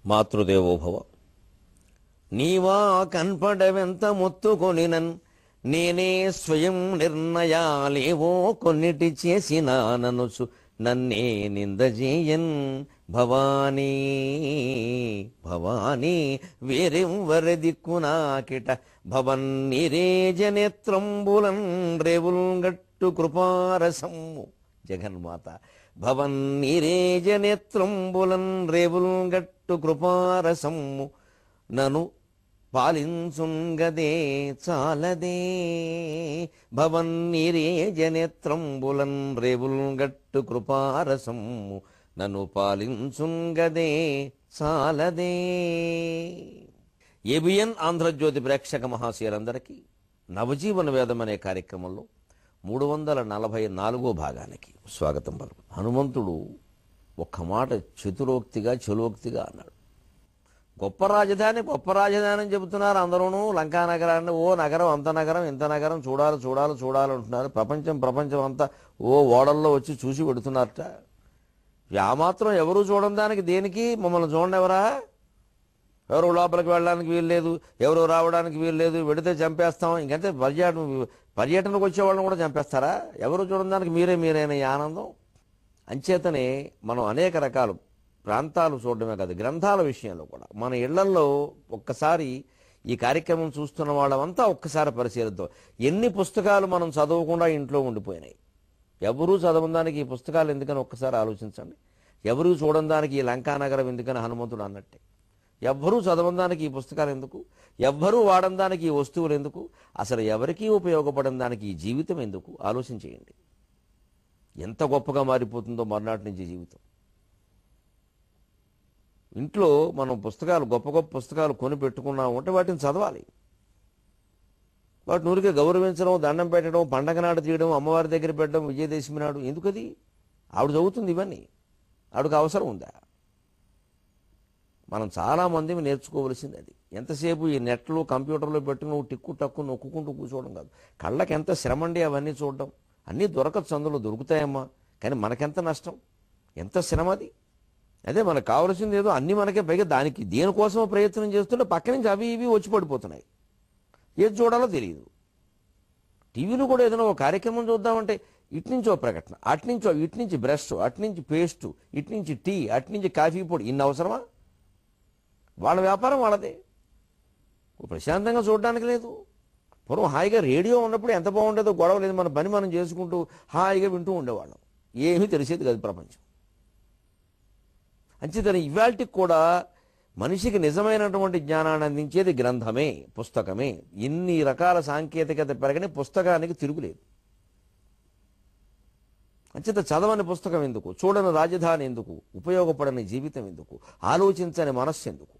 మాతృదేవోభవ. నీవా కన్పడవెంత మొత్తుకొనినన్ నేనే స్వయం నిర్ణయాలేవో కొన్నిటి చేసినాననుచు నన్నే నిందజేయన్ భవానీ. భవానీ వేరెవ్వరి దిక్కునాకిట భవన్ నీరేజనేత్రంబులన్ రేవుల్గట్టు కృపారసమ్ము. జగన్మాత భవన్ నీరేజనేత్రంబులన్ రేవుల్గట్టు కృపారసమ్ము నను పాలించుంగదే చాలదే. భవన్ నీరేజనేత్రంబులన్ రేవుల్గట్టు కృపారసమ్ము నన్ను పాలించుంగదే చాలదే. ఏబిఎన్ ఆంధ్రజ్యోతి ప్రేక్షక మహాశయులందరికీ నవజీవన వేదం అనే కార్యక్రమంలో 344వ భాగానికి స్వాగతం పలు. హనుమంతుడు ఒక్క మాట చతురోక్తిగా చలోక్తిగా అన్నాడు. గొప్ప రాజధాని అని చెబుతున్నారు అందరూను. లంకా నగరాన్ని ఓ నగరం, అంత నగరం, ఇంత నగరం, చూడాలంటున్నారు. ప్రపంచం అంతా ఓ ఓడల్లో వచ్చి చూసి పెడుతున్నారట. మాత్రం ఎవరు చూడడం దానికి దేనికి? మమ్మల్ని చూడండి ఎవరా? ఎవరు లోపలికి వెళ్ళడానికి వీల్లేదు, ఎవరు రావడానికి వీల్లేదు, వెడితే చంపేస్తాం. ఇంకంతే పర్యటనకు వచ్చేవాళ్ళని కూడా చంపేస్తారా? ఎవరు చూడడం దానికి మీరేనా ఈ ఆనందం? అంచేతనే మనం అనేక రకాల ప్రాంతాలు చూడడమే కాదు, గ్రంథాల విషయంలో కూడా మన ఇళ్లల్లో ఒక్కసారి ఈ కార్యక్రమం చూస్తున్న వాళ్ళమంతా ఒక్కసారి పరిశీలిద్దాం. ఎన్ని పుస్తకాలు మనం చదవకుండా ఇంట్లో ఉండిపోయినాయి. ఎవరూ చదవడానికి ఈ పుస్తకాలు ఎందుకని ఒక్కసారి ఆలోచించండి. ఎవరూ చూడడానికి ఈ లంకా నగరం ఎందుకని హనుమంతుడు అన్నట్టే. ఎవ్వరూ చదవడానికి ఈ పుస్తకాలు ఎందుకు? ఎవ్వరూ వాడడానికి ఈ వస్తువులు ఎందుకు? అసలు ఎవరికీ ఉపయోగపడడానికి ఈ జీవితం ఎందుకు? ఆలోచించేయండి. ఎంత గొప్పగా మారిపోతుందో మర్నాటి నుంచి జీవితం. ఇంట్లో మనం పుస్తకాలు గొప్ప పుస్తకాలు కొని పెట్టుకున్నాము అంటే వాటిని చదవాలి. వాటిని ఊరికే గౌరవించడం, దండం పెట్టడం, పండగ నాడు తీయడం, అమ్మవారి దగ్గర పెట్టడం, విజయదశమి నాడు ఎందుకది? ఆవిడ చదువుతుంది ఇవన్నీ. ఆవిడకి అవసరం ఉందా? మనం చాలామంది నేర్చుకోవలసింది అది. ఎంతసేపు ఈ నెట్లో కంప్యూటర్లో పెట్టి నువ్వు టిక్కు టక్కు నొక్కుంటూ కూర్చోవడం కాదు. కళ్ళకి ఎంత శ్రమ అండి అవన్నీ చూడడం. అన్నీ దొరకచ్చు, అందులో దొరుకుతాయమ్మా. కానీ మనకెంత నష్టం, ఎంత శ్రమ అది. అదే మనకు కావాల్సింది ఏదో అన్నీ మనకే, పైగా దానికి దేనికోసమో ప్రయత్నం చేస్తుంటే పక్క నుంచి అవి ఇవి వచ్చి పడిపోతున్నాయి. ఏది చూడాలో తెలియదు. టీవీలో కూడా ఏదైనా ఒక కార్యక్రమం చూద్దామంటే ఇట్నుంచి ఓ ప్రకటన, అట్నుంచో, ఇట్నుంచి బ్రష్, అట్నుంచి పేస్టు, ఇట్నుంచి టీ, అట్నుంచి కాఫీ పొడి. ఇన్ని అవసరమా? వాళ్ళ వ్యాపారం వాళ్ళదే. ప్రశాంతంగా చూడడానికి లేదు. పూర్వం హాయిగా రేడియో ఉన్నప్పుడు ఎంత బాగుండేదో, గొడవ లేదు, మన పని మనం చేసుకుంటూ హాయిగా వింటూ ఉండేవాళ్ళం. ఏమీ తెలిసేది కాదు ప్రపంచం. అంచేతన ఇవాళకి కూడా మనిషికి నిజమైనటువంటి జ్ఞానాన్ని అందించేది గ్రంథమే, పుస్తకమే. ఇన్ని రకాల సాంకేతికత పెరగని పుస్తకానికి తిరుగులేదు. అంచేత చదవని పుస్తకం ఎందుకు? చూడని రాజధాని ఎందుకు? ఉపయోగపడని జీవితం ఎందుకు? ఆలోచించని మనస్సు ఎందుకు?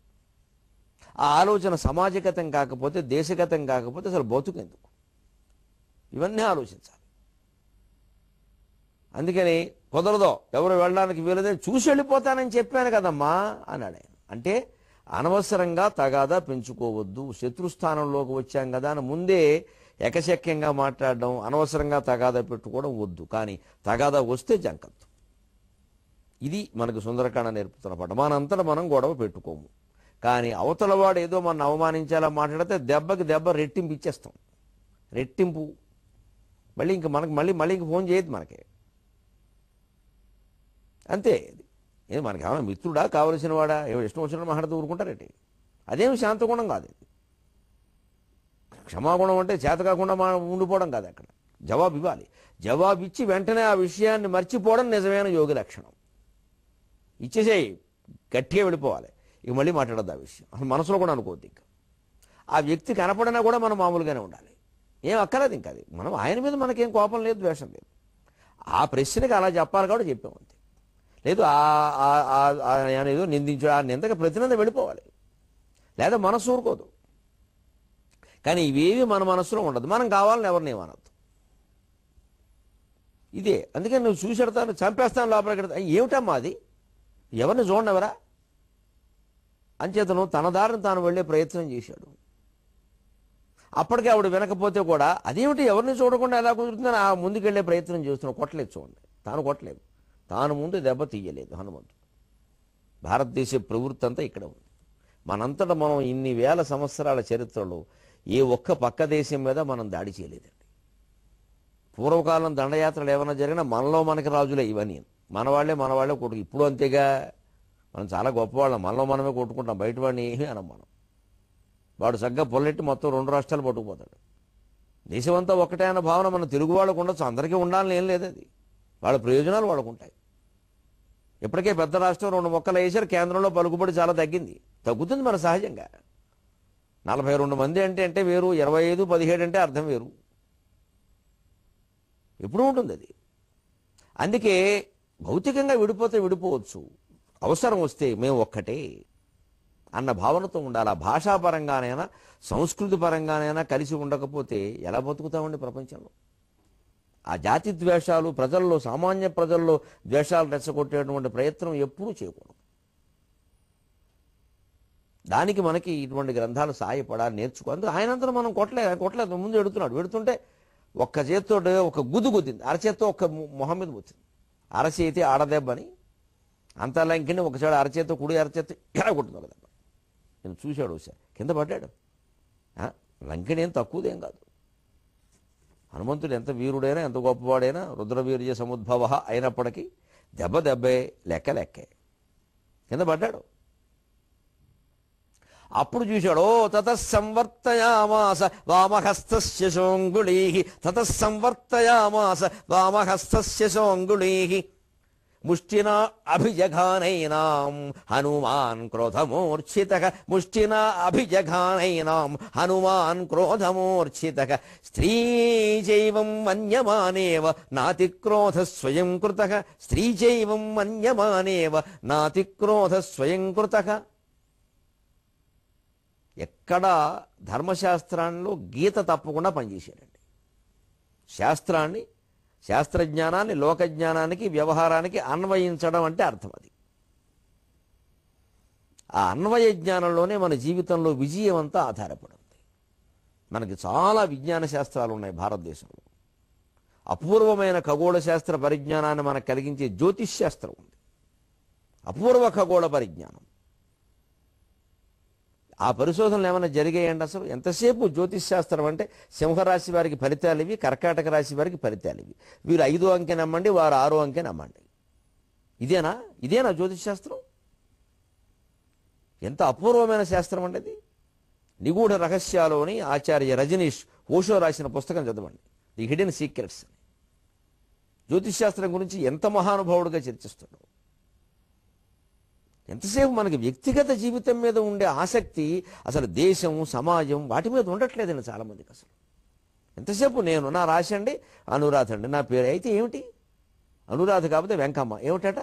ఆ ఆలోచన సమాజగతం కాకపోతే, దేశగతం కాకపోతే అసలు బతుకెందుకు? ఇవన్నీ ఆలోచించాలి. అందుకని కుదరదో, ఎవరు వెళ్ళడానికి వీలదని చూసి వెళ్ళిపోతానని చెప్పాను కదమ్మా అన్నాడు ఆయన. అంటే అనవసరంగా తగాదా పెంచుకోవద్దు. శత్రుస్థానంలోకి వచ్చాం కదా అని ముందే ఎకశక్యంగా మాట్లాడడం, అనవసరంగా తగాదా పెట్టుకోవడం వద్దు. కానీ తగాదా వస్తే జంకద్దు. ఇది మనకు సుందరకాండ నేర్పుతున్న పాట. మనంతటా మనం గొడవ పెట్టుకోము. కానీ అవతలవాడు ఏదో మనం అవమానించేలా మాట్లాడితే దెబ్బకి దెబ్బ రెట్టింపు ఇచ్చేస్తాం. రెట్టింపు. మళ్ళీ ఇంక మళ్ళీ ఇంక ఫోన్ చేయదు మనకి. అంతే. ఏది మనకి ఏమైనా మిత్రుడా, కావలసిన వాడా? ఇష్టం వచ్చినట్టు మాట్లాడుతూ ఊరుకుంటారేంటి? అదేమి శాంతగుణం కాదు. క్షమాగుణం అంటే చేత కాకుండా ఉండిపోవడం కాదు. అక్కడ జవాబు ఇవ్వాలి. జవాబు ఇచ్చి వెంటనే ఆ విషయాన్ని మర్చిపోవడం నిజమైన యోగి లక్షణం. ఇచ్చేసేయి, గట్టిగా వెళ్ళిపోవాలి. ఇక మళ్ళీ మాట్లాడద్దు ఆ విషయం. అసలు మనసులో కూడా అనుకోవద్దు. ఇంకా ఆ వ్యక్తి కనపడినా కూడా మనం మామూలుగానే ఉండాలి. ఏం అక్కర్లేదు. ఇంకా అది మనం ఆయన మీద మనకేం కోపం లేదు, ద్వేషం లేదు. ఆ ప్రశ్నకి అలా చెప్పాలి కాబట్టి చెప్పాము అంతే. లేదు ఆయన ఏదో నిందించు, ఆ నిందక ప్రతినింద వెళ్ళిపోవాలి. లేదా మనసు ఊరుకోదు. కానీ ఇవేవి మన మనసులో ఉండదు. మనం కావాలని ఎవరిని ఏమనద్దు. ఇదే. అందుకని నువ్వు చూసేడతాను, చంపేస్తాను, లోపలికి ఏమిటమ్మా అది? ఎవరిని చూడనెవరా? అంచేతను తన దారిని తాను వెళ్ళే ప్రయత్నం చేశాడు. అప్పటికే ఆవిడ వినకపోతే కూడా అదేమిటి ఎవరిని చూడకుండా ఎలా కుదురుతుందని ఆ ముందుకెళ్లే ప్రయత్నం చేస్తున్నాడు. కొట్టలేదు చూడండి, తాను కొట్టలేదు. తాను ముందు దెబ్బ తీయలేదు హనుమంతుడు. భారతదేశ ప్రవృత్తి అంతా ఇక్కడ ఉంది. మనంతటా మనం ఇన్ని వేల సంవత్సరాల చరిత్రలో ఏ ఒక్క పక్క దేశం మీద మనం దాడి చేయలేదండి. పూర్వకాలం దండయాత్రలు ఏమైనా జరిగినా మనలో మనకి రాజులే ఇవన్నీ. మన వాళ్ళే కొట్టు. ఇప్పుడు అంతేగా, మనం చాలా గొప్పవాళ్ళం, మనలో మనమే కొట్టుకుంటాం, బయట వాడిని ఏమీ అనం మనం. వాడు సగ్గా పొల్లెట్టి మొత్తం 2 రాష్ట్రాలు పట్టుకుపోతాడు. దేశం అంతా ఒక్కటే అన్న భావన మన తెలుగు వాళ్ళకు ఉండొచ్చు, అందరికీ ఉండాలని ఏం లేదు. అది వాళ్ళ ప్రయోజనాలు వాళ్ళకు ఉంటాయి. ఇప్పటికే పెద్ద రాష్ట్రం 2 మొక్కలు వేసారు, కేంద్రంలో పలుకుబడి చాలా తగ్గుతుంది మన సహజంగా. 42 మంది అంటే వేరు, 25, 17 అంటే అర్థం వేరు. ఎప్పుడు ఉంటుంది అది. అందుకే భౌతికంగా విడిపోవచ్చు, అవసరం వస్తే మేము ఒక్కటే అన్న భావనతో ఉండాలి. ఆ భాషాపరంగానైనా సంస్కృతి పరంగానైనా కలిసి ఉండకపోతే ఎలా బతుకుతామండి ప్రపంచంలో? ఆ జాతి ద్వేషాలు ప్రజల్లో, సామాన్య ప్రజల్లో ద్వేషాలు రెచ్చగొట్టేటువంటి ప్రయత్నం ఎప్పుడూ చేయకూడదు. దానికి మనకి ఇటువంటి గ్రంథాలు సాయపడాలి, నేర్చుకోవాలి. ఆయనంతా మనం కొట్టలేదు, ముందు వెడుతుంటే ఒక్క చేతితో ఒక గుద్దింది, అరచేత్తో ఒక మొహం మీద వచ్చింది. అరచేతి ఆడదెబ్బని అంత లంకిని ఒకసారి అరచేత్తో, కుడి అరచేత్తో ఎలా కొట్టింది ఒక దెబ్బ. నేను చూశాడు ఒకసారి, కింద పడ్డాడు. లంకిని ఏం తక్కువదేం కాదు. హనుమంతుడు ఎంత వీరుడైనా, ఎంత గొప్పవాడైనా, రుద్రవీర్య సముద్భవ అయినప్పటికీ దెబ్బే, లెక్కే కింద పడ్డాడు. అప్పుడు చూశాడు, ఓ తతస్సంవర్తయామాస వామహస్తస్య శోంగుళీః, తతస్సంవర్తయామాస వామహస్తస్య శోంగుళీః, ముష్టినా అభిజఘానైనాం హనుమాన్ క్రోధమూర్ఛితః, ముష్టినా అభిజఘానైనాం హనుమాన్ క్రోధమూర్ఛితః, స్త్రీ చైవం మన్యమానేవ నాతిక్రోధ స్వయం కృతః, స్త్రీ చైవం మన్యమానేవ నాతిక్రోధ స్వయం కృతః. ఎక్కడ ధర్మశాస్త్రాల్లో గీత తప్పకుండా పనిచేశాడండి. శాస్త్రజ్ఞానాన్ని లోకజ్ఞానానికి, వ్యవహారానికి అన్వయించడం అంటే అర్థం అది. ఆ అన్వయ జ్ఞానంలోనే మన జీవితంలో విజయం అంతా ఆధారపడింది. మనకి చాలా విజ్ఞాన శాస్త్రాలు ఉన్నాయి భారతదేశంలో. అపూర్వమైన ఖగోళ శాస్త్ర పరిజ్ఞానాన్ని మనకు కలిగించే జ్యోతిష్ శాస్త్రం ఉంది, అపూర్వ ఖగోళ పరిజ్ఞానం. ఆ పరిశోధనలు ఏమైనా జరిగాయండి అసలు? ఎంతసేపు జ్యోతిష్ శాస్త్రం అంటే సింహరాశి వారికి ఫలితాలు ఇవి, కర్కాటక రాశి వారికి ఫలితాలు ఇవి, వీరు 5వ అంకె నమ్మండి, వారు 6వ అంకె నమ్మండి. ఇదేనా జ్యోతిష్ శాస్త్రం? ఎంత అపూర్వమైన శాస్త్రం అండి అది. నిగూఢ రహస్యాలోని ఆచార్య రజనీష్ ఓషో రాసిన పుస్తకం చదవండి, ది హిడెన్ సీక్రెట్స్. జ్యోతిష్ శాస్త్రం గురించి ఎంత మహానుభావుడిగా చర్చిస్తున్నాడు. ఎంతసేపు మనకి వ్యక్తిగత జీవితం మీద ఉండే ఆసక్తి అసలు దేశం, సమాజం వాటి మీద ఉండట్లేదండి చాలామందికి. అసలు ఎంతసేపు నా రాశి అండి అనురాధ అండి, నా పేరు అయితే ఏమిటి అనురాధ కాకపోతే వెంకమ్మ ఏమిటట,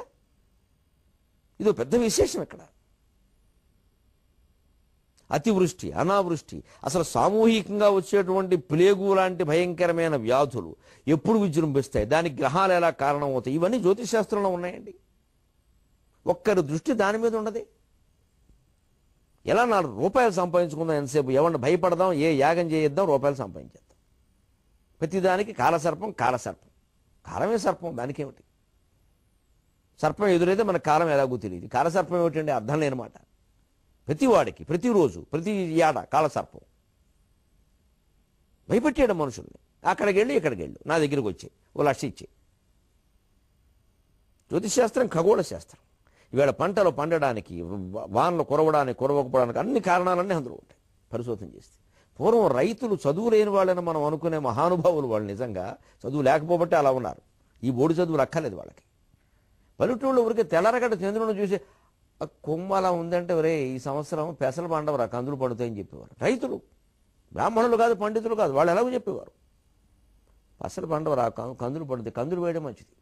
ఇదో పెద్ద విశేషం. ఇక్కడ అతివృష్టి, అనావృష్టి, అసలు సామూహికంగా వచ్చేటువంటి ప్లేగు లాంటి భయంకరమైన వ్యాధులు ఎప్పుడు విజృంభిస్తాయి, దానికి గ్రహాలు ఎలా కారణమవుతాయి, ఇవన్నీ జ్యోతిష్ శాస్త్రంలో ఉన్నాయండి. ఒక్కరి దృష్టి దాని మీద ఉండదు. ఎలా 4 రూపాయలు సంపాదించుకుందాం, ఎంతసేపు ఎవరిని భయపడదాం, ఏ యాగం చేయిద్దాం, రూపాయలు సంపాదించేద్దాం. ప్రతిదానికి కాలసర్పం, కాలమే సర్పం, దానికేమిటి? సర్పం ఎదురైతే మనకు కాలం ఎలాగో తెలియదు. కాలసర్పం ఏమిటండి? అర్థం లేనమాట. ప్రతివాడికి, ప్రతిరోజు, ప్రతి ఏడ కాలసర్పం భయపెట్టాడు మనుషుల్ని. అక్కడికి వెళ్ళు, ఇక్కడికి వెళ్ళు, నా దగ్గరికి వచ్చాయి, ఓ 1,00,000 ఇచ్చాయి. జ్యోతిషాస్త్రం, ఖగోళ శాస్త్రం. ఇవాళ పంటలు పండడానికి, వానలు కురవకపోవడానికి అన్ని కారణాలన్నీ అందులో ఉంటాయి పరిశోధన చేస్తే. పూర్వం రైతులు చదువు లేని వాళ్ళని మనం అనుకునే మహానుభావులు వాళ్ళు. నిజంగా చదువు లేకపోబట్టే అలా ఉన్నారు. ఈ బోడి చదువులు అక్కర్లేదు వాళ్ళకి. పల్లెటూళ్ళు ఊరికి తెల్లరగడ్డ చంద్రుని చూసి కొమ్మ అలా ఉందంటే ఒరే ఈ సంవత్సరం పెసలు పండవరా, కందులు పండుతాయని చెప్పేవారు రైతులు. బ్రాహ్మణులు కాదు, పండితులు కాదు, వాళ్ళు ఎలాగో చెప్పేవారు. పెసలు పండవరా, కందులు పండుతాయి, కందులు వేయడం మంచిది.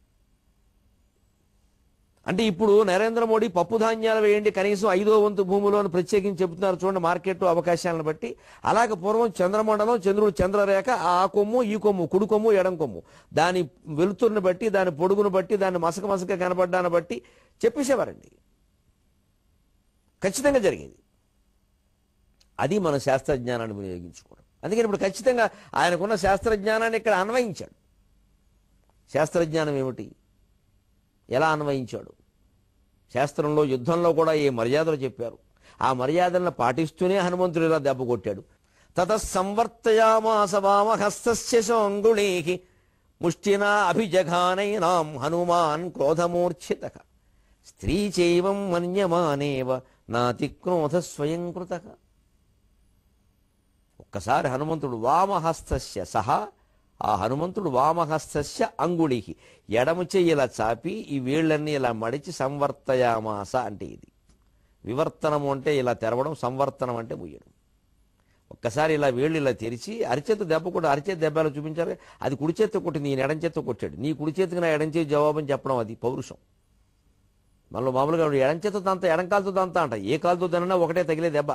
అంటే ఇప్పుడు నరేంద్ర మోడీ పప్పు ధాన్యాలు వేయండి కనీసం 5వ వంతు భూమిలోని ప్రత్యేకించి చెబుతున్నారు చూడండి, మార్కెట్ అవకాశాలను బట్టి. అలాగే పూర్వం చంద్రమండలం, చంద్రుడు చంద్రరేఖ, ఆ కొమ్ము ఈ కొమ్ము, కుడి కొమ్ము ఎడం కొమ్ము, దాని వెలుతురుని బట్టి, దాని పొడుగును బట్టి, దాన్ని మసక కనబడ్డాన్ని బట్టి చెప్పేసేవారండి. ఖచ్చితంగా జరిగేది. అది మన శాస్త్రజ్ఞానాన్ని వినియోగించుకోవడం. అందుకని ఇప్పుడు ఖచ్చితంగా ఆయనకున్న శాస్త్రజ్ఞానాన్ని ఇక్కడ అన్వయించాడు. శాస్త్రజ్ఞానం ఏమిటి, ఎలా అన్వయించాడు? శాస్త్రంలో యుద్ధంలో కూడా ఏ మర్యాదలు చెప్పారు ఆ మర్యాదలను పాటిస్తూనే హనుమంతుడు ఇలా దెబ్బ కొట్టాడు. తతః సంవర్తయామాస వామహస్తస్య శోంగుళీః ముష్టినా అభిజఘానైనాం హనుమాన్ క్రోధమూర్ఛితః స్త్రీ చైవం మన్యమానేవ నాతిక్రోధ స్వయం కృతః. ఒక్కసారి హనుమంతుడు వామహస్తస్య సహా ఆ హనుమంతుడు వామహస్తస్య అంగుళి ఎడమ చెయ్యి ఇలా చాపి ఈ వేళ్ళన్నీ ఇలా మడిచి సంవర్తయామాస అంటే ఇది వివర్తనము అంటే ఇలా తెరవడం, సంవర్తనం అంటే ముయ్యడం. ఒక్కసారి ఇలా వేళ్ళు ఇలా తెరిచి అరిచేత దెబ్బ కూడా అరిచేత దెబ్బలు చూపించారు. అది కుడి చేత్తో కొట్టి నీ ఎడం చేత్తో కొట్టాడు. నీ కుడి చేతికి నా ఎడం చేతి జవాబని చెప్పడం అది పౌరుషం. మనలో మామూలుగా ఎడం చేత్తో దంతా ఎడం కాలుతో దంతా అంట. ఏ కాలుతో దన్నా ఒకటే తగిలే దెబ్బ.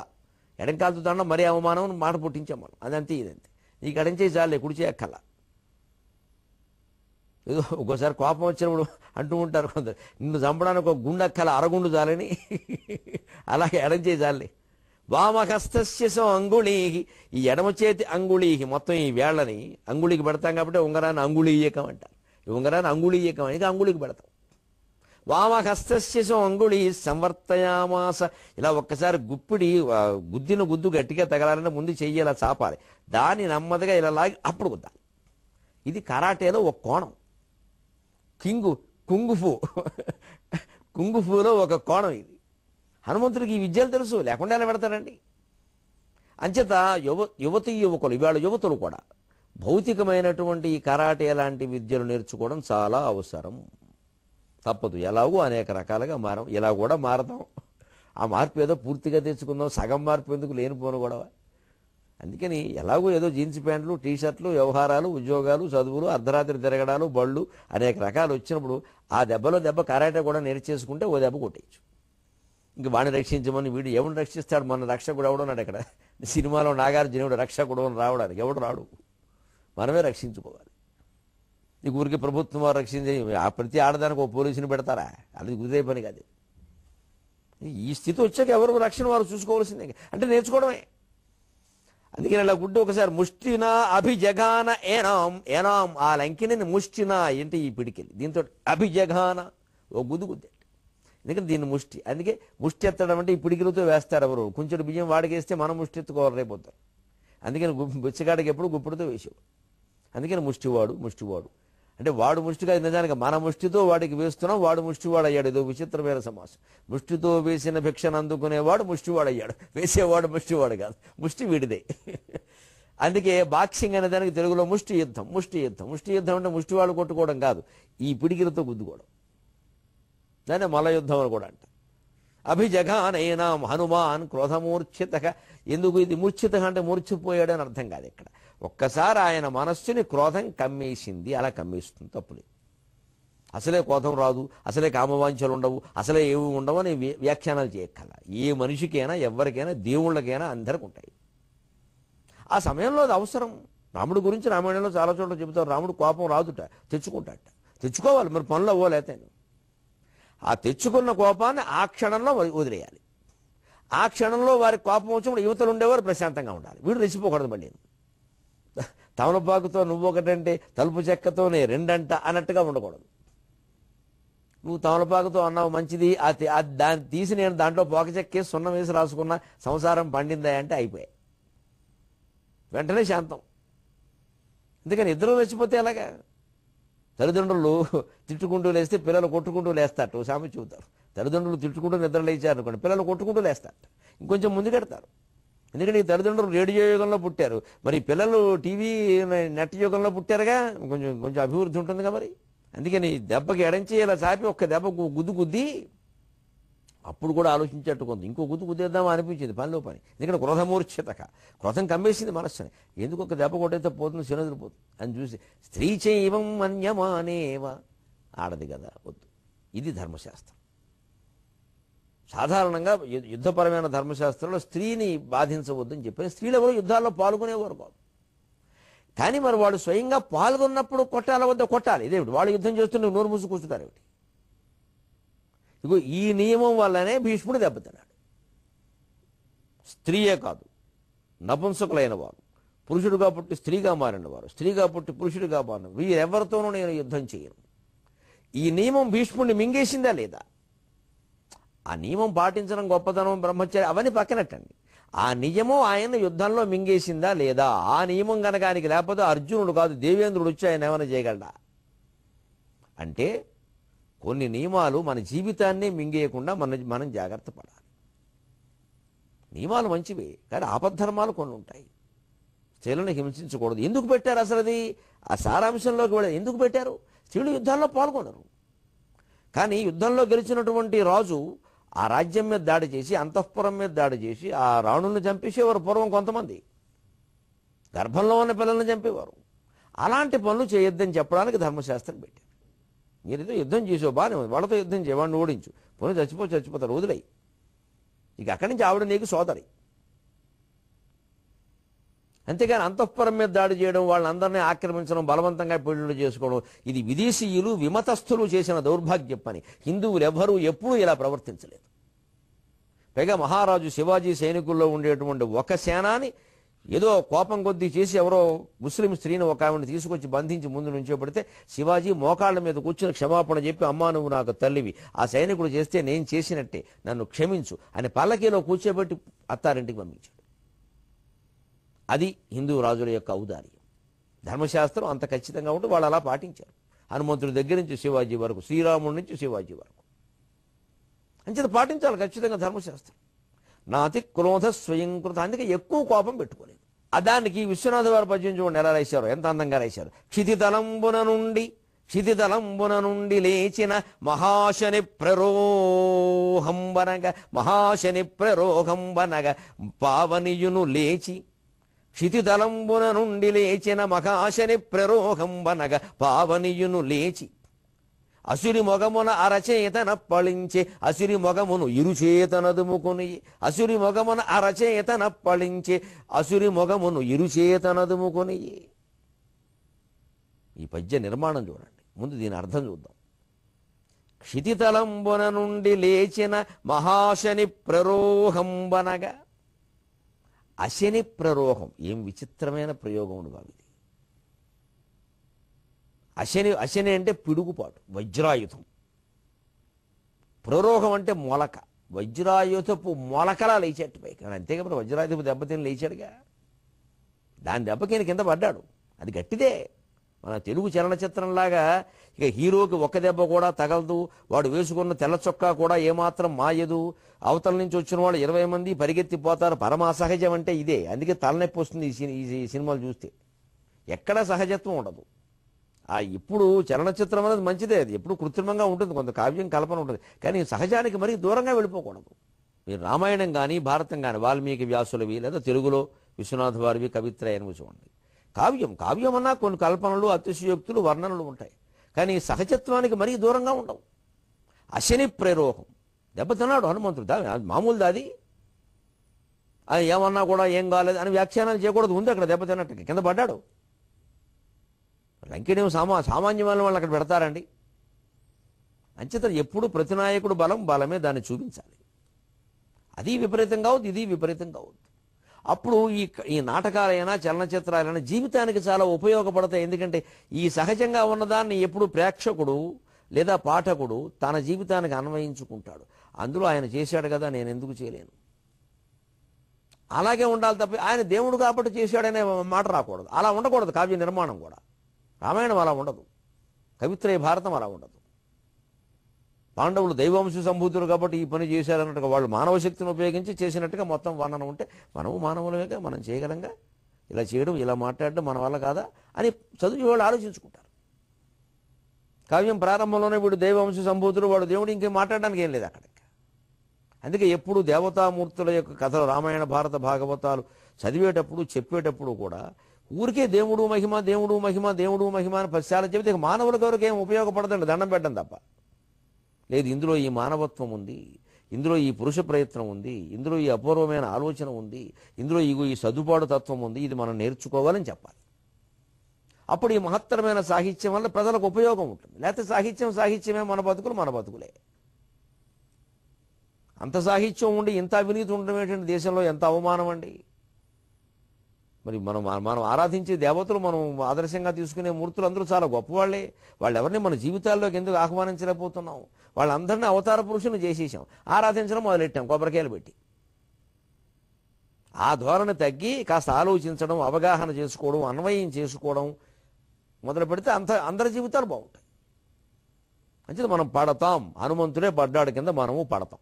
ఎడం కాలుతో దన్నా మరీ అవమానం మాట పుట్టించాం మనం. అదంతే ఇదంతే. నీకు ఎడం చేయి చాలే కుడి చేయక్కల. ఏదో ఒక్కోసారి కోపం వచ్చినప్పుడు అంటూ ఉంటారు కొందరు, నిన్ను చంపడానికి ఒక గుండె అక్కల అరగుండు చాలని. అలాగే ఎడం చేయి చాలే. వామహస్తస్య అంగుళీహి ఈ ఎడమ చేతి అంగుళీహి మొత్తం ఈ వేళ్ళని అంగుళికి పెడతాం కాబట్టి ఉంగరాన్ని అంగుళీయకం అంటారు. ఈ ఉంగరాన్ని అంగుళీయకం అని అంగుళికి పెడతాం. వామహస్తస్య అంగుళీ సంవర్తయామాస ఇలా ఒక్కసారి గుప్పిడి గుద్దిన గుద్దు గట్టిగా తగలాలంటే ముందు చెయ్యి ఇలా చాపాలి. దాన్ని నెమ్మదిగా ఇలా అప్పుడు గుద్దాలి. ఇది కరాటేలో ఒక కోణం. కుంగుఫూలో ఒక కోణం ఇది. హనుమంతుడికి ఈ విద్యలు తెలుసు, లేకుండా ఎలా పెడతారండి. అంచేత యువతి యువకులు ఇవాళ యువతులు కూడా భౌతికమైనటువంటి ఈ కరాటే లాంటి విద్యలు నేర్చుకోవడం చాలా అవసరం. తప్పదు. ఎలాగో అనేక రకాలుగా మారం. ఇలా కూడా మారతాం. ఆ మార్పు ఏదో పూర్తిగా తెచ్చుకుందాం, సగం మార్పు ఎందుకు లేనిపోను గొడవ. అందుకని ఎలాగో ఏదో జీన్స్ ప్యాంట్లు, టీషర్ట్లు, వ్యవహారాలు, ఉద్యోగాలు, చదువులు, అర్ధరాత్రి తిరగడాలు, బళ్ళు అనేక రకాలు వచ్చినప్పుడు ఆ దెబ్బలో దెబ్బ కరాటే కూడా నేర్చేసుకుంటే ఓ దెబ్బ కొట్టేయచ్చు. ఇంక వాడిని రక్షించమని వీడు ఎవడు రక్షిస్తాడు? మన రక్షకుడు ఎవడున్నాడు అక్కడ? సినిమాలో నాగార్జునుడు రక్షకుడు అని రావడానికి ఎవడు రాడు. మనమే రక్షించుకోవాలి. నీకు ఊరికి ప్రభుత్వం వారు రక్షించే ప్రతి ఆడదానికి ఒక పోలీసుని పెడతారా? అది కుదిరే పని కాదు. ఈ స్థితి వచ్చాక ఎవరు రక్షణ వారు చూసుకోవాల్సిందే. అంటే నేర్చుకోవడమే. అందుకని ఇలా గుడ్డు ఒకసారి ముష్టినా అభిజగాన ఏనాం ఆ లంకిని ముష్టినా ఏంటి ఈ పిడికిలి దీంతో అభిజగాన ఓ గుద్దు గుద్దాడు. ఎందుకంటే దీన్ని ముష్టి. అందుకే ముష్టి ఎత్తడం అంటే ఈ పిడికిలతో వేస్తారు. ఎవరు కొంచెం బియ్యం వాడికి వేస్తే మనం ముష్టి ఎత్తుకోవాలి రేపోతారు. అందుకని బుచ్చగాడికి ఎప్పుడు గుప్పిడితో వేసేవాడు. అందుకని ముష్టివాడు అంటే వాడు ముష్టిగా నిజానికి మన ముష్టితో వాడికి వేస్తున్నాం, వాడు ముష్టివాడు అయ్యాడు. ఏదో విచిత్రమైన సమాసం. ముష్టితో వేసిన భిక్షను అందుకునేవాడు ముష్టివాడు అయ్యాడు, వేసేవాడు ముష్టివాడు కాదు, ముష్టి వీడిదే. అందుకే బాక్సింగ్ అనే దానికి తెలుగులో ముష్టి యుద్ధం అంటే ముష్టివాడు కొట్టుకోవడం కాదు, ఈ పిడికిలతో గుద్దుకోవడం. దాన్ని మల్ల యుద్ధం అని కూడా అంట. అభిజఘానైనాం హనుమాన్ క్రోధమూర్ఛిత. ఎందుకు ఇది మూర్ఛిత అంటే మూర్ఛిపోయాడని అర్థం కాదు ఇక్కడ. ఒక్కసారి ఆయన మనస్సుని క్రోధం కమ్మేసింది. అలా కమ్మేస్తుంది, తప్పులేదు. అసలే క్రోధం రాదు, అసలే కామవాంఛలు ఉండవు, అసలే ఏవి ఉండవు అని వ్యాఖ్యానాలు చేయక్కల. ఏ మనిషికైనా, ఎవరికైనా, దేవుళ్ళకైనా అందరికి ఉంటాయి. ఆ సమయంలో అది అవసరం. రాముడి గురించి రామాయణంలో చాలా చోట్ల చెబుతారు. రాముడు కోపం రాదుట, తెచ్చుకుంటాట. తెచ్చుకోవాలి మరి, పనులు అవ్వలేతే. ఆ తెచ్చుకున్న కోపాన్ని ఆ క్షణంలో వదిలేయాలి. ఆ క్షణంలో వారికి కోపం వచ్చినప్పుడు యువతలు ఉండేవారు ప్రశాంతంగా ఉండాలి. వీడు రెచ్చిపోకూడదు. మళ్ళీ తమలపాకుతో నువ్వు ఒకటంటే తలుపు చెక్కతోనే రెండంట అన్నట్టుగా ఉండకూడదు. నువ్వు తమలపాకుతో అన్నావు మంచిది, దాన్ని తీసి నేను దాంట్లో పోక చెక్కేసి సున్నం వేసి రాసుకున్న సంసారం పండిందా అంటే అయిపోయాయి. వెంటనే శాంతం. ఎందుకని ఇద్దరు రెచ్చిపోతే ఎలాగా? తల్లిదండ్రులు తిట్టుకుంటూ లేస్తే పిల్లలు కొట్టుకుంటూ లేస్తారట. ఓ సామెత చెబుతారు. తల్లిదండ్రులు తిట్టుకుంటూ నిద్ర లేచారు అనుకోండి, పిల్లలు కొట్టుకుంటూ లేస్తారట. ఇంకొంచెం ముందుకెడతారు. ఎందుకంటే ఈ తల్లిదండ్రులు రేడియో యుగంలో పుట్టారు, మరి పిల్లలు టీవీ నెట్ యుగంలో పుట్టారుగా, కొంచెం అభివృద్ధి ఉంటుందిగా మరి. అందుకని దెబ్బకి ఎడంచి ఇలా చాపి ఒక్క దెబ్బ గుద్ది అప్పుడు కూడా ఆలోచించేట్టు కొంత ఇంకో గుద్దేద్దామా అనిపించింది పనిలో పని. ఎందుకంటే క్రోధమూర్ఛితక, క్రోధం కమ్మేసింది మనస్సుని. ఎందుకు ఒక దెబ్బ కొట్టయితే పోతుంది, శనదిరిపోతుంది అని చూసి స్త్రీ చైవం మన్యమానేవ, ఆడది కదా వద్దు. ఇది ధర్మశాస్త్రం. సాధారణంగా యుద్ధపరమైన ధర్మశాస్త్రంలో స్త్రీని బాధించవద్దని చెప్పిన స్త్రీలు ఎవరు యుద్ధాల్లో పాల్గొనేవారు కాదు. కానీ మరి వాడు స్వయంగా పాల్గొన్నప్పుడు కొట్టాల వద్ద కొట్టాలి. ఇదేమిటి వాడు యుద్ధం చేస్తుంటే నోరు మూసి కూర్చుంటారు ఏమిటి? ఇగో ఈ నియమం వల్లనే భీష్ముడు దెబ్బతిన్నాడు. స్త్రీయే కాదు, నపుంసకులైన వారు, పురుషుడుగా పుట్టి స్త్రీగా మారిన వారు, స్త్రీగా పుట్టి పురుషుడిగా మారిన వీరెవరితోనూ నేను యుద్ధం చేయను. ఈ నియమం భీష్ముడిని మింగేసిందా లేదా? ఆ నియమం పాటించడం గొప్పతనం, బ్రహ్మచర్య అవన్నీ పక్కనట్టండి. ఆ నియమం ఆయన యుద్ధంలో మింగేసిందా లేదా? ఆ నియమం గనక ఆయనకి లేకపోతే అర్జునుడు కాదు దేవేంద్రుడు వచ్చి ఆయన ఏమైనా చేయగలడా? అంటే కొన్ని నియమాలు మన జీవితాన్ని మింగేయకుండా మనం జాగ్రత్త పడాలి. నియమాలు మంచివే, కానీ ఆపద్ధర్మాలు కొన్ని ఉంటాయి. స్త్రీలను హింసించకూడదు. ఎందుకు పెట్టారు అసలు? అది ఆ సారాంశంలోకి వెళ్ళి ఎందుకు పెట్టారు? స్త్రీలు యుద్ధాల్లో పాల్గొనరు, కానీ యుద్ధంలో గెలిచినటువంటి రాజు ఆ రాజ్యం మీద దాడి చేసి, అంతఃపురం మీద దాడి చేసి ఆ రాణుల్ని చంపేసేవారు. పూర్వం కొంతమంది గర్భంలో ఉన్న పిల్లల్ని చంపేవారు. అలాంటి పనులు చేయొద్దని చెప్పడానికి ధర్మశాస్త్రం పెట్టారు. మీరేదో యుద్ధం చేసావు బాగానే ఉంది, వాళ్ళతో యుద్ధం చేయ, వాడిని ఓడించు, పోనీ చచ్చిపోతారు, వదిలేయి. ఇక అక్కడి నుంచి ఆవిడ నీకు సోదరి. అంతేగాని అంతఃపురం మీద దాడి చేయడం, వాళ్ళందరినీ ఆక్రమించడం, బలవంతంగా పెళ్లిళ్ళు చేసుకోవడం, ఇది విదేశీయులు విమతస్థులు చేసిన దౌర్భాగ్య పని. హిందువులు ఎవ్వరూ ఎప్పుడూ ఇలా ప్రవర్తించలేదు. పైగా మహారాజు శివాజీ సైనికుల్లో ఉండేటువంటి ఒక సేనాని ఏదో కోపం కొద్దీ చేసి ఎవరో ముస్లిం స్త్రీని ఒక ఆవిడని తీసుకొచ్చి బంధించి ముందు నుంచోబెడితే శివాజీ మోకాళ్ళ మీద కూర్చుని క్షమాపణ చెప్పి, అమ్మా నువ్వు నాకు తల్లివి, ఆ సైనికుడు చేస్తే నేను చేసినట్టే, నన్ను క్షమించు అని పల్లకీలో కూర్చోబెట్టి అత్తారింటికి పంపించాడు. అది హిందూ రాజుల యొక్క ఔదార్యం. ధర్మశాస్త్రం అంత ఖచ్చితంగా ఉంటే వాళ్ళు అలా పాటించారు. హనుమంతుడి దగ్గర నుంచి శివాజీ వరకు, శ్రీరాముడి నుంచి శివాజీ వరకు అంచేత పాటించాలి ఖచ్చితంగా ధర్మశాస్త్రం. నాతి క్రోధ స్వయంకృత, అందుకే ఎక్కువ కోపం పెట్టుకోలేదు. దానికి విశ్వనాథ వారి పద్యం చూడండి ఎలా రాశారు, ఎంత అందంగా రాశారు. క్షితితలంబున నుండి లేచిన మహాశని ప్రరోహంబనగ పావనియును లేచి, క్షితితలంబున నుండి లేచిన మహాశని ప్రరోహంబనగ పావనియును లేచి, అసురి మొగమున అరచేతన పళించే అసురి మొగమును ఇరుచేతనదుముకొని, అసురి మొగమున అరచేతన పళించే అసురి మొగమును ఇరుచేతనదుముకొని. ఈ పద్య నిర్మాణం చూడండి, ముందు దీని అర్థం చూద్దాం. క్షితితలంబున నుండి లేచిన మహాశని ప్రరోహంబనగా, అశని ప్రరోహం, ఏం విచిత్రమైన ప్రయోగం ఉంది బాబు ఇది. అశని అంటే పిడుగుపాటు, వజ్రాయుధం. ప్రరోహం అంటే మొలక, వజ్రాయుధపు మొలకలా లేచాడు పైకి. అంతే కాబట్టి వజ్రాయుధపు దెబ్బతిని లేచాడుగా, దాని దెబ్బకి కింద పడ్డాడు. అది గట్టిదే. మన తెలుగు చలనచిత్రంలాగా ఇక హీరోకి ఒక్క దెబ్బ కూడా తగలదు, వాడు వేసుకున్న తెల్ల చొక్కా కూడా ఏమాత్రం మాయదు, అవతల నుంచి వచ్చిన వాళ్ళు 20 మంది పరిగెత్తిపోతారు. పరమ అసహజం అంటే ఇదే. అందుకే తలనొప్పి వస్తుంది ఈ సినిమాలు చూస్తే. ఎక్కడ సహజత్వం ఉండదు. ఇప్పుడు చలనచిత్రం అనేది మంచిదే, అది ఎప్పుడు కృత్రిమంగా ఉంటుంది, కొంత కావ్యం కల్పన ఉంటుంది, కానీ సహజానికి మరీ దూరంగా వెళ్ళిపోకూడదు. మీరు రామాయణం కానీ భారతం కానీ వాల్మీకి వ్యాసులవి లేదా తెలుగులో విశ్వనాథ వారివి కవిత్రయాన్ని చూడండి. కావ్యం అన్నా కొన్ని కల్పనలు, అతిశయోక్తులు, వర్ణనలు ఉంటాయి, కానీ సహజత్వానికి మరీ దూరంగా ఉండవు. అశని ప్రేరోహం, దెబ్బతిన్నాడు హనుమంతుడు. మామూలు దాది ఏమన్నా కూడా ఏం కాలేదు అని వ్యాఖ్యానాలు చేయకూడదు. ఉంది అక్కడ దెబ్బతిన్నట్టు కింద పడ్డాడు. లంకినేం సామాన్యమైన వాళ్ళు అక్కడ పెడతారండి. అంచేత ఎప్పుడు ప్రతి నాయకుడు బలమే దాన్ని చూపించాలి. అది విపరీతం కావద్దు, ఇది విపరీతం కావద్దు. అప్పుడు ఈ నాటకాలైనా చలనచిత్రాలైనా జీవితానికి చాలా ఉపయోగపడతాయి. ఎందుకంటే ఈ సహజంగా ఉన్నదాన్ని ఎప్పుడు ప్రేక్షకుడు లేదా పాఠకుడు తన జీవితానికి అన్వయించుకుంటాడు. అందులో ఆయన చేశాడు కదా, నేను ఎందుకు చేయలేను, అలాగే ఉండాలి తప్ప ఆయన దేవుడు కాబట్టి చేశాడనే మాట రాకూడదు. అలా ఉండకూడదు కావ్య నిర్మాణం కూడా. రామాయణం అలా ఉండదు, కవిత్రయ భారతం అలా ఉండదు. పాండవులు దైవాంశ సంభూతులు కాబట్టి ఈ పని చేశారన్నట్టుగా వాళ్ళు మానవ శక్తిని ఉపయోగించి చేసినట్టుగా మొత్తం వర్ణన ఉంటే మనము మానవులమేగా, మనం చేయగలంగా, ఇలా చేయడం ఇలా మాట్లాడడం మన వల్ల కాదా అని చదివి వాళ్ళు ఆలోచించుకుంటారు. కావ్యం ప్రారంభంలోనే వీడు దైవాంశ సంభూతులు, వాడు దేవుడు, ఇంకేం మాట్లాడడానికి ఏం లేదు అక్కడ. అందుకే ఎప్పుడు దేవతామూర్తుల యొక్క కథలు రామాయణ భారత భాగవతాలు చదివేటప్పుడు చెప్పేటప్పుడు కూడా ఊరికే దేవుడు మహిమ దేవుడు మహిమ దేవుడు మహిమ అని పశ్చాలు చెబితే మానవులకు ఎవరికి ఏం ఉపయోగపడదండి, దండం పెట్టడం తప్ప. లేదు, ఇందులో ఈ మానవత్వం ఉంది, ఇందులో ఈ పురుష ప్రయత్నం ఉంది, ఇందులో ఈ అపూర్వమైన ఆలోచన ఉంది, ఇందులో ఈ సదుపాటు తత్వం ఉంది, ఇది మనం నేర్చుకోవాలని చెప్పాలి. అప్పుడు ఈ మహత్తరమైన సాహిత్యం వల్ల ప్రజలకు ఉపయోగం ఉంటుంది. లేకపోతే సాహిత్యమే మన బతుకులే. అంత సాహిత్యం ఉండి ఇంత అవినీతి ఉండడం ఏంటంటే దేశంలో ఎంత అవమానం అండి. మరి మనం మనం ఆరాధించే దేవతలు మనం ఆదర్శంగా తీసుకునే మూర్తులు అందరూ చాలా గొప్పవాళ్లే. వాళ్ళు ఎవరిని మన జీవితాల్లోకి ఎందుకు ఆహ్వానించలేకపోతున్నాం? వాళ్ళందరినీ అవతార పురుషుని చేసేసాం, ఆరాధించడం మొదలెట్టాం కొబ్బరికాయలు పెట్టి. ఆ ధోరణి తగ్గి కాస్త ఆలోచించడం, అవగాహన చేసుకోవడం, అన్వయం చేసుకోవడం మొదలు పెడితే అందరి జీవితాలు బాగుంటాయి. అంటే మనం పడతాం, హనుమంతుడే పడ్డాడు కింద మనము పడతాం.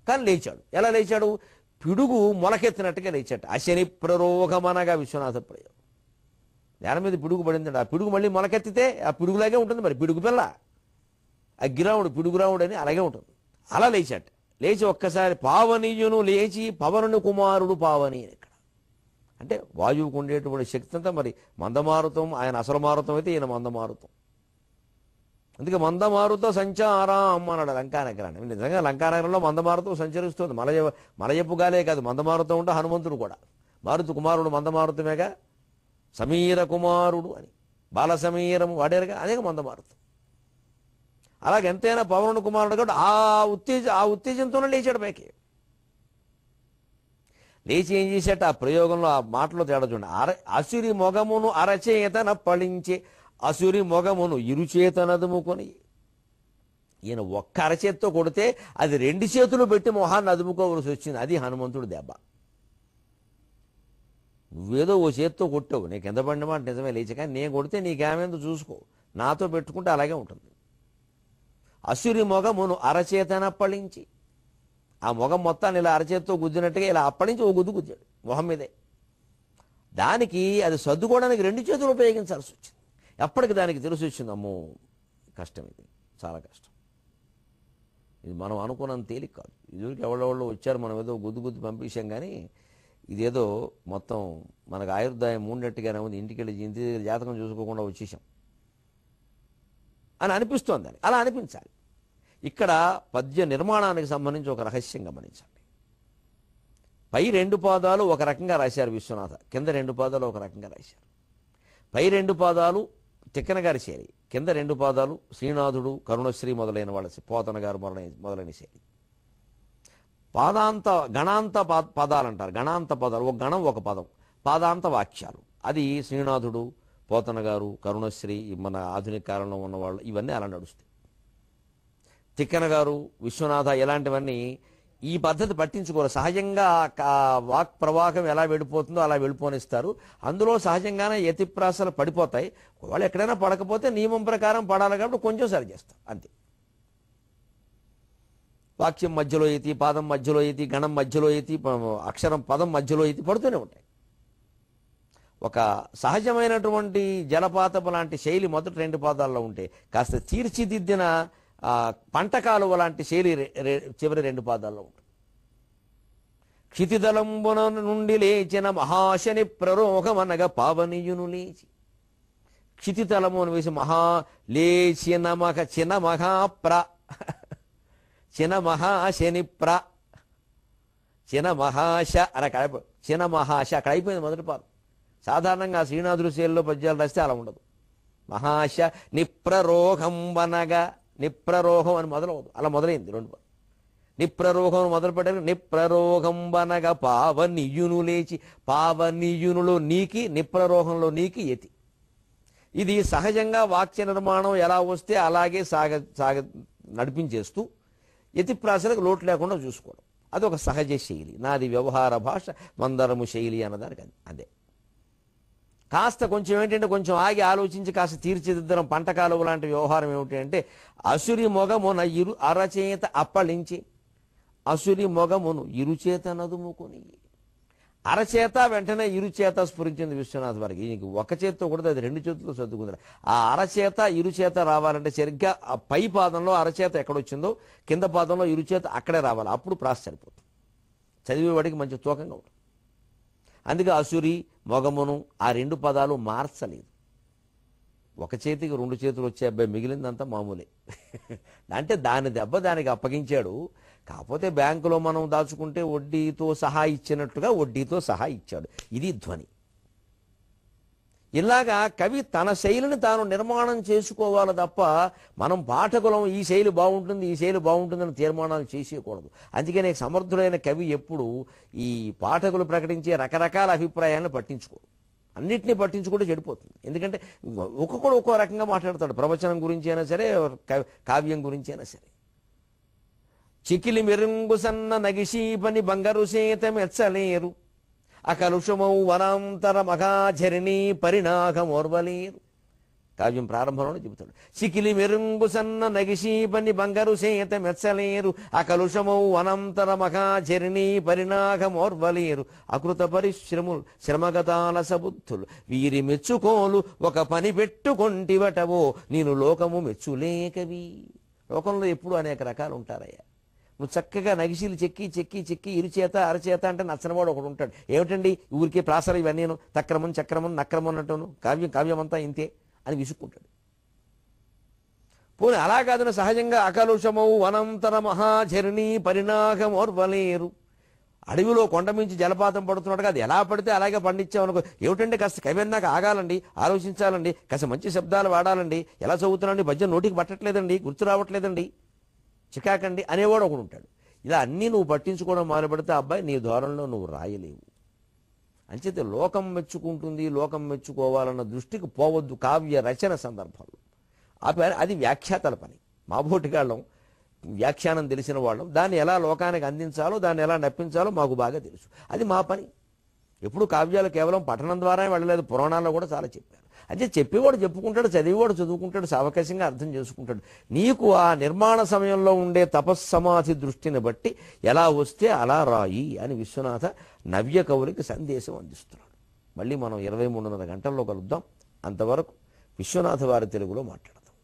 కానీ లేచాడు. ఎలా లేచాడు? పిడుగు మొలకెత్తినట్టుగా లేచాడు. అశని ప్రరోగమనగా విశ్వనాథ ప్రయోగం. నేల మీద పిడుగు పడిందండి. ఆ పిడుగు మళ్ళీ మొలకెత్తితే ఆ పిడుగులాగే ఉంటుంది. మరి పిడుగు పిల్ల అగ్గిరాముడు పిడుగురాముడు అని అలాగే ఉంటుంది. అలా లేచాట. లేచి ఒక్కసారి పావనీయును లేచి పవనుని కుమారుడు పావని అని ఇక్కడ అంటే వాయువుకు ఉండేటువంటి శక్తి అంతా మరి మందమారుతం. ఆయన అసలు మారుతం అయితే ఈయన మందమారుతం. అందుకే మందమారుత సంచారం అన్నాడు లంకానగరాన్ని. నిజంగా లంకానగరంలో మందమారుతం సంచరిస్తుంది. మలయపుగాలే కాదు, మందమారుతం ఉంటే హనుమంతుడు కూడా మారుతు కుమారుడు మందమారుతమేగా. సమీర కుమారుడు అని బాల సమీరము వాడేరుగా, అదే మందమారుతం. అలాగే ఎంతైనా పవనుని కుమారుడు కాబట్టి ఆ ఉత్తేజంతోనే లేచాడు పైకి. లేచి ఏం చేశాట? ఆ ప్రయోగంలో ఆ మాటలో తేడా చూడండి. అసురి మొగమును అరచేతన పళించే అసురి మొగమును ఇరుచేతనదుముకొని. ఈయన ఒక్క అరచేత్తో కొడితే అది 2 చేతులు పెట్టి మొహాన్ని అదుముకోవలసి వచ్చింది. అది హనుమంతుడు దెబ్బ. నువ్వేదో ఓ చేత్తో కొట్టావు, నీకు ఎంత పడిన మాట నిజమే లేచి, కానీ నేను కొడితే నీకేమేందో చూసుకో, నాతో పెట్టుకుంటే అలాగే ఉంటుంది. అసురి మొగమును అరచేతన అప్పళించి, ఆ మొగం మొత్తాన్ని ఇలా అరచేత్తో గుద్దినట్టుగా ఇలా అప్పళించి ఓ గుద్దు గుద్దాడు మొహం మీదే. దానికి అది సర్దుకోవడానికి 2 చేతులు ఉపయోగించాల్సి వచ్చింది. ఎప్పటికి దానికి తెలిసి వచ్చింది, అమ్మో కష్టం, ఇది చాలా కష్టం, ఇది మనం అనుకున్నంత తేలిక కాదు. ఇదివరకు ఎవరెవరో వచ్చారు, మనం ఏదో గుద్దు పంపించాం, కానీ ఇదేదో మొత్తం మనకు ఆయుర్దాయం మూడినట్టుగానే ఉంది. ఇంటికి వెళ్ళి జాతకం చూసుకోకుండా వచ్చేసాం అని అనిపిస్తోంది. అని అలా అనిపించాలి. ఇక్కడ పద్య నిర్మాణానికి సంబంధించి ఒక రహస్యం గమనించండి. పై 2 పాదాలు ఒక రకంగా రాశారు విశ్వనాథ, కింద 2 పాదాలు ఒక రకంగా రాశారు. పై 2 పాదాలు తిక్కన గారి శైలి, కింద 2 పాదాలు శ్రీనాథుడు, కరుణశ్రీ మొదలైన వాళ్ళ, పోతన గారు మొదలైన శైలి. గణాంత పదాలు అంటారు. గణాంత పదాలు, ఒక గణం ఒక పదం, పాదాంత వాక్యాలు. అది శ్రీనాథుడు, పోతన గారు, కరుణశ్రీ, మన ఆధునిక కాలంలో ఉన్నవాళ్ళు, ఇవన్నీ అలా నడుస్తాయి. తిక్కన గారు, విశ్వనాథ ఇలాంటివన్నీ ఈ పద్ధతి పట్టించుకోరు. సహజంగా వాక్ ప్రవాహం ఎలా వెళ్ళిపోతుందో అలా వెళ్ళిపోనిస్తారు. అందులో సహజంగానే యతిప్రాసలు పడిపోతాయి. ఒకవేళ ఎక్కడైనా పడకపోతే నియమం ప్రకారం పడాలి కాబట్టి కొంచెం సరి చేస్తాం అంతే. వాక్యం మధ్యలో ఎత్తి, పాదం మధ్యలో ఎత్తి, గణం మధ్యలో ఎత్తి, అక్షరం పదం మధ్యలో ఎత్తి పడుతూనే ఉంటాయి. ఒక సహజమైనటువంటి జలపాతపు లాంటి శైలి మొదటి 2 పాదాల్లో ఉంటే, కాస్త తీర్చిదిద్దిన పంటకాలువ లాంటి శైలి చివరి 2 పాదాల్లో ఉంటుంది. క్షితిదలంబున నుండి లేచిన మహాశని ప్రరోహమనగా పావనీయును లేచి. క్షితితలము అని వేసి లేచిన చిన్న మహాప్ర చిన్న మహాశని చిన్న మహాశ అని అక్కడ చిన్న మహాశ అక్కడ అయిపోయింది మొదటి పాదం. సాధారణంగా శ్రీనాథుడు శైలిలో పద్యాలు రాస్తే అలా ఉండదు. మహాశ నిప్రరోహం వనగా, నిప్రరోహం అని మొదలవదు, అలా మొదలైంది 2 పాదం. నిప్రరోహం మొదలు పెట్టారు. నిప్రరోహం వనగా పావనీయును లేచి, పావనీయునులో నీకి, నిప్రరోహంలో నీకి యతి. ఇది సహజంగా వాక్య నిర్మాణం ఎలా వస్తే అలాగే నడిపించేస్తూ యతిప్రాసలకు లోటు లేకుండా చూసుకోవడం, అదొక సహజ శైలి. నాది వ్యవహార భాష, మందరము శైలి అన్నదానికి అదే. కాస్త కొంచెం ఏంటంటే కొంచెం ఆగి ఆలోచించి కాస్త తీర్చిదిద్దడం, పంటకాలువ లాంటి వ్యవహారం ఏమిటి అంటే, అసురి మొగమున అరచేత అప్పళించి, అసురి మొగమును ఇరుచేత నదుముకొని. అరచేత వెంటనే ఇరుచేత స్ఫురించింది విశ్వనాథ్ వారికి. ఈయనకి ఒక చేత్తో కూడా అది 2 చేతుల్లో సర్దుకుంది. ఆ అరచేత ఇరుచేత రావాలంటే సరిగ్గా ఆ పై పాదంలో అరచేత ఎక్కడొచ్చిందో కింద పాదంలో ఇరుచేత అక్కడే రావాలి. అప్పుడు ప్రాస సరిపోతుంది, చదివేవాడికి మంచి తూకంగా ఉంటుంది. అందుకే అసురి మొగమును ఆ 2 పదాలు మార్చలేదు. ఒక చేతికి 2 చేతులు వచ్చే అబ్బాయి, మిగిలిందంతా మామూలే. అంటే దాని దెబ్బ దానికి అప్పగించాడు. కాకపోతే బ్యాంకులో మనం దాచుకుంటే వడ్డీతో సహా ఇచ్చినట్టుగా వడ్డీతో సహా ఇచ్చాడు. ఇది ధ్వని. ఇలాగా కవి తన శైలిని తాను నిర్మాణం చేసుకోవాలి తప్ప మనం పాఠకులం ఈ శైలి బాగుంటుంది ఈ శైలి బాగుంటుందని తీర్మానాలు చేసేయకూడదు. అందుకనే సమర్థుడైన కవి ఎప్పుడు ఈ పాఠకులు ప్రకటించే రకరకాల అభిప్రాయాలను పట్టించుకోడు. అన్నిటినీ పట్టించుకుంటే చెడిపోతుంది. ఎందుకంటే ఒక్కొక్కడు ఒక్కో రకంగా మాట్లాడతాడు. ప్రవచనం గురించి అయినా సరే, కావ్యం గురించి అయినా సరే. చికిలి మెరుంగు సన్న నగిషీపని బంగారు సేత మెచ్చలేరు, అకలుషమౌ వనాంతర మఘాచరిణీ పరిణాగమోర్వలేరు. కావ్యం ప్రారంభంలోనే చెబుతాడు. చికిలి మెరుంగు సన్న నగిషీపని బంగారు సేత మెచ్చలేరు, అకలుషమౌ వనంతర మఘాచరిణీ పరిణాగమోర్వలేరు. అకృత పరిశ్రములు శ్రమగతాల సబుద్ధులు వీరి మెచ్చుకోలు ఒక పని పెట్టుకొంటివటవో నేను లోకము మెచ్చులేకవి. లోకంలో ఎప్పుడు అనేక రకాలు ఉంటారయ్యా. నువ్వు చక్కగా నగిశీలు చెక్కి చెక్కి చెక్కి ఇరుచేత అరచేత అంటే నచ్చనివాడు ఒకడు ఉంటాడు. ఏమిటండి ఊరికే ప్రాసలు ఇవన్నీను తక్రమం చక్రమం నక్రమం అన్నట్టును కావ్యం అంతా ఇంతే అని విసుక్కుంటాడు. పోనీ అలా కాదని సహజంగా అకలుషమౌ వనంతర మహాచరిణీ పరిణాగమోర్వలేరు. అడవిలో కొండ మించి జలపాతం పడుతున్నట్టుగా అది ఎలా పడితే అలాగే పండించామనుకో. ఏమిటంటే కాస్త కవి అన్నాక ఆగాలండి, ఆలోచించాలండి, కాస్త మంచి శబ్దాలు వాడాలండి, ఎలా చదువుతున్నాండి, పద్యం నోటికి పట్టట్లేదండి, గుర్తు రావట్లేదండి, చికాకండి అనేవాడు ఒకడు ఉంటాడు. ఇలా అన్నీ నువ్వు పట్టించుకోవడం మొదలుపెడితే అబ్బాయి నీ ధోరణిలో నువ్వు రాయలేవు. అంచేతే లోకం మెచ్చుకుంటుంది, లోకం మెచ్చుకోవాలన్న దృష్టికి పోవద్దు కావ్య రచన సందర్భంలో. అది వ్యాఖ్యాతల పని. మాబోటిగాళ్ళం వ్యాఖ్యానం తెలిసిన వాళ్ళం, దాన్ని ఎలా లోకానికి అందించాలో, దాన్ని ఎలా నప్పించాలో మాకు బాగా తెలుసు. అది మా పని. ఎప్పుడు కావ్యాలు కేవలం పఠనం ద్వారా వెళ్ళలేదు, పురాణాల్లో కూడా చాలా చెప్పారు. అంటే చెప్పేవాడు చెప్పుకుంటాడు, చదివేవాడు చదువుకుంటాడు, సావకాశంగా అర్థం చేసుకుంటాడు. నీకు ఆ నిర్మాణ సమయంలో ఉండే తపస్సమాధి దృష్టిని బట్టి ఎలా వస్తే అలా రాయి అని విశ్వనాథ నవ్య కవులకి సందేశం అందిస్తున్నాడు. మళ్ళీ మనం 23:30 గంటల్లో కలుద్దాం. అంతవరకు విశ్వనాథ వారి తెలుగులో మాట్లాడదాం.